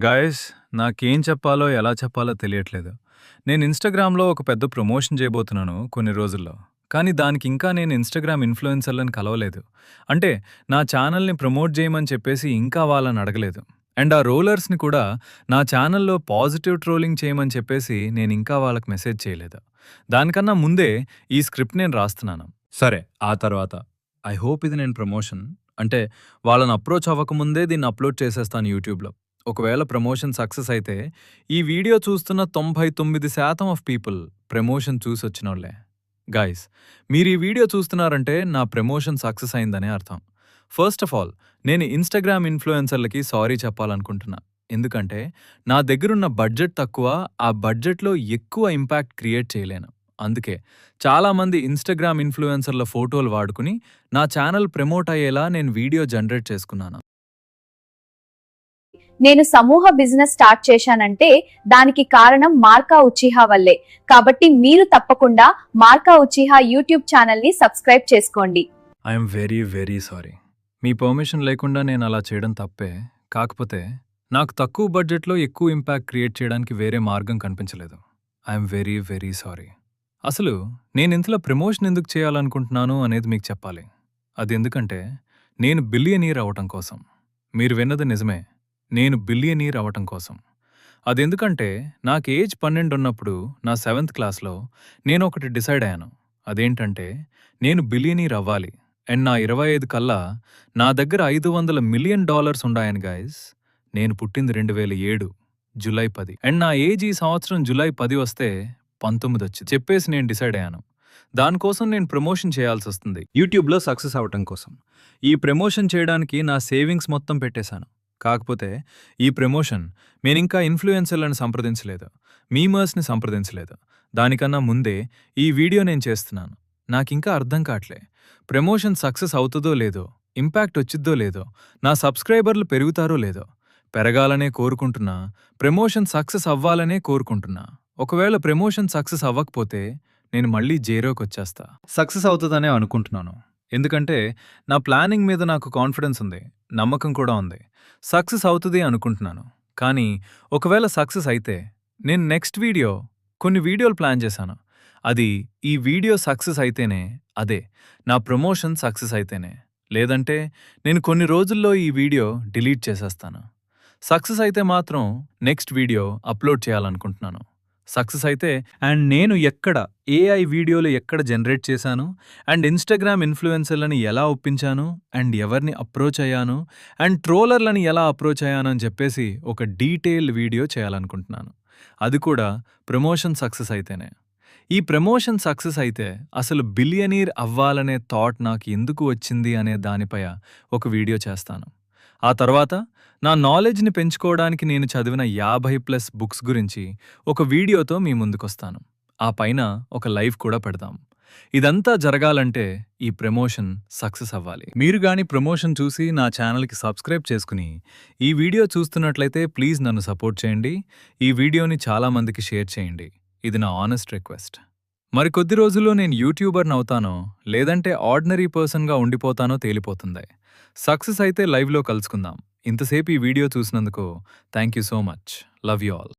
Guys, నాకేం చెప్పాలో, ఎలా చెప్పాలో తెలియట్లేదు. నేను ఇన్‌స్టాగ్రామ్‌లో ఒక పెద్ద ప్రమోషన్ చేయబోతున్నాను కొన్ని రోజుల్లో. కానీ దానికింకా నేను ఇన్‌స్టాగ్రామ్ ఇన్‌ఫ్లుయెన్సర్‌లని కలవలేదు. అంటే నా ఛానెల్‌ని ప్రమోట్ చేయమని చెప్పేసి ఇంకా వాళ్ళని అడగలేదు. అండ్ ఆ రోలర్స్‌ని కూడా నా ఛానెల్‌లో పాజిటివ్ ట్రోలింగ్ చేయమని చెప్పేసి నేనింకా వాళ్ళకి మెసేజ్ చేయలేదు. దానికన్నా ముందే ఈ స్క్రిప్ట్ నేను రాస్తున్నాను. సరే, ఆ తర్వాత ఐ హోప్ ఇది నేను ప్రమోషన్ అంటే వాళ్ళని అప్రోచ్ అవ్వకముందే దీన్ని అప్‌లోడ్ చేసేస్తాను యూట్యూబ్‌లో. ఒకవేళ ప్రమోషన్ సక్సెస్ అయితే ఈ వీడియో చూస్తున్న 99% ఆఫ్ పీపుల్ ప్రమోషన్ చూసొచ్చినోళ్లే. గైస్, మీరు ఈ వీడియో చూస్తున్నారంటే నా ప్రమోషన్ సక్సెస్ అయిందనే అర్థం. ఫస్ట్ ఆఫ్ ఆల్ నేను ఇన్‌స్టాగ్రామ్ ఇన్‌ఫ్లుయెన్సర్‌లకి సారీ చెప్పాలనుకుంటున్నా. ఎందుకంటే నా దగ్గరున్న బడ్జెట్ తక్కువ, ఆ బడ్జెట్‌లో ఎక్కువ ఇంపాక్ట్ క్రియేట్ చేయలేను. అందుకే చాలామంది ఇన్‌స్టాగ్రామ్ ఇన్‌ఫ్లుయెన్సర్‌ల ఫోటోలు వాడుకుని నా ఛానల్ ప్రమోట్ అయ్యేలా నేను వీడియో జనరేట్ చేసుకున్నాను. నేను సమూహ బిజినెస్ స్టార్ట్ చేశానంటే దానికి కారణం మార్కా ఉచిహా వల్లే. కాబట్టి మీరు తప్పకుండా మార్కా ఉచిహా యూట్యూబ్ ఛానల్ ని సబ్స్క్రైబ్ చేసుకోండి. I'm very sorry. Me permission లేకుండా నేను అలా చేయడం తప్పే. కాకపోతే నాకు తక్కువ బడ్జెట్లో ఎక్కువ ఇంపాక్ట్ క్రియేట్ చేయడానికి వేరే మార్గం కనిపించలేదు. I'm very sorry. అసలు నేను ఇంతలో ప్రమోషన్ ఎందుకు చేయాలనుకుంటున్నాను అనేది మీకు చెప్పాలి. అది ఎందుకంటే నేను బిలియనీర్ అవ్వటం కోసం. మీరు విన్నది నిజమే. నేను బిలియనీర్ అవ్వటం కోసం. అదెందుకంటే నాకు ఏజ్ 12 ఉన్నప్పుడు నా 7th క్లాస్‌లో నేనొకటి డిసైడ్ అయ్యాను. అదేంటంటే నేను బిలియనీర్ అవ్వాలి. అండ్ నా 25 కల్లా నా దగ్గర $500 మిలియన్ ఉండాయని గైస్. నేను పుట్టింది 2007 జులై 10. అండ్ నా ఏజ్ ఈ సంవత్సరం జులై 10 వస్తే 19 వచ్చింది. చెప్పేసి నేను డిసైడ్ అయ్యాను. దానికోసం నేను ప్రమోషన్ చేయాల్సొస్తుంది. యూట్యూబ్‌లో సక్సెస్ అవ్వటం కోసం. ఈ ప్రమోషన్ చేయడానికి నా సేవింగ్స్ మొత్తం పెట్టేశాను. కాకపోతే ఈ ప్రమోషన్ నేనింకా ఇన్‌ఫ్లుయెన్సర్‌లను సంప్రదించలేదు. మీమర్స్‌ని సంప్రదించలేదు. దానికన్నా ముందే ఈ వీడియో నేను చేస్తున్నాను. నాకింకా అర్థం కాట్లే. ప్రమోషన్ సక్సెస్ అవుతదో లేదో, ఇంపాక్ట్ వచ్చిద్దో లేదో, నా సబ్స్క్రైబర్లు పెరుగుతారో లేదో. పెరగాలనే కోరుకుంటున్నా, ప్రమోషన్ సక్సెస్ అవ్వాలనే కోరుకుంటున్నా. ఒకవేళ ప్రమోషన్ సక్సెస్ అవ్వకపోతే నేను మళ్ళీ జీరోకొచ్చేస్తా. సక్సెస్ అవుతదనే అనుకుంటున్నాను. ఎందుకంటే నా ప్లానింగ్ మీద నాకు కాన్ఫిడెన్స్ ఉంది. నమ్మకం కూడా ఉంది. సక్సెస్ అవుతది అనుకుంటున్నాను. కానీ ఒకవేళ సక్సెస్ అయితే నేను నెక్స్ట్ వీడియో కొన్ని వీడియోలు ప్లాన్ చేశాను. అది ఈ వీడియో సక్సెస్ అయితేనే, అదే నా ప్రమోషన్ సక్సెస్ అయితేనే. లేదంటే నేను కొన్ని రోజుల్లో ఈ వీడియో డిలీట్ చేసేస్తాను. సక్సెస్ అయితే మాత్రం నెక్స్ట్ వీడియో అప్లోడ్ చేయాలనుకుంటున్నాను. సక్సెస్ అయితే అండ్ నేను ఎక్కడ ఏఐ వీడియోలు ఎక్కడ జనరేట్ చేశాను అండ్ ఇన్‌స్టాగ్రామ్ ఇన్‌ఫ్లుయెన్సర్‌లని ఎలా ఒప్పించాను అండ్ ఎవరిని అప్రోచ్ అయ్యాను అండ్ ట్రోలర్‌లని ఎలా అప్రోచ్ అయ్యాను అని చెప్పేసి ఒక డీటెయిల్డ్ వీడియో చేయాలనుకుంటున్నాను. అది కూడా ప్రమోషన్ సక్సెస్ అయితేనే. ఈ ప్రమోషన్ సక్సెస్ అయితే అసలు బిలియనీర్ అవ్వాలనే థాట్ నాకు ఎందుకు వచ్చింది అనే దానిపై ఒక వీడియో చేస్తాను. ఆ తర్వాత నా నాలెడ్జ్‌ని పెంచుకోవడానికి నేను చదివిన 50+ బుక్స్ గురించి ఒక వీడియోతో మీ ముందుకొస్తాను. ఆ పైన ఒక లైవ్ కూడా పెడదాం. ఇదంతా జరగాలంటే ఈ ప్రమోషన్ సక్సెస్ అవ్వాలి. మీరు గాని ప్రమోషన్ చూసి నా ఛానల్‌కి సబ్స్క్రైబ్ చేసుకుని ఈ వీడియో చూస్తున్నట్లయితే ప్లీజ్ నన్ను సపోర్ట్ చేయండి. ఈ వీడియోని చాలా మందికి షేర్ చేయండి. ఇది నా ఆనెస్ట్ రిక్వెస్ట్. మరికొద్ది రోజుల్లో నేను యూట్యూబర్‌నవుతానో లేదంటే ఆర్డినరీ పర్సన్‌గా ఉండిపోతానో తేలిపోతుంది. సక్సెస్ అయితే లైవ్‌లో కలుసుకుందాం. ఇంతసేపు ఈ వీడియో చూసినందుకు thank you so much. Love you all.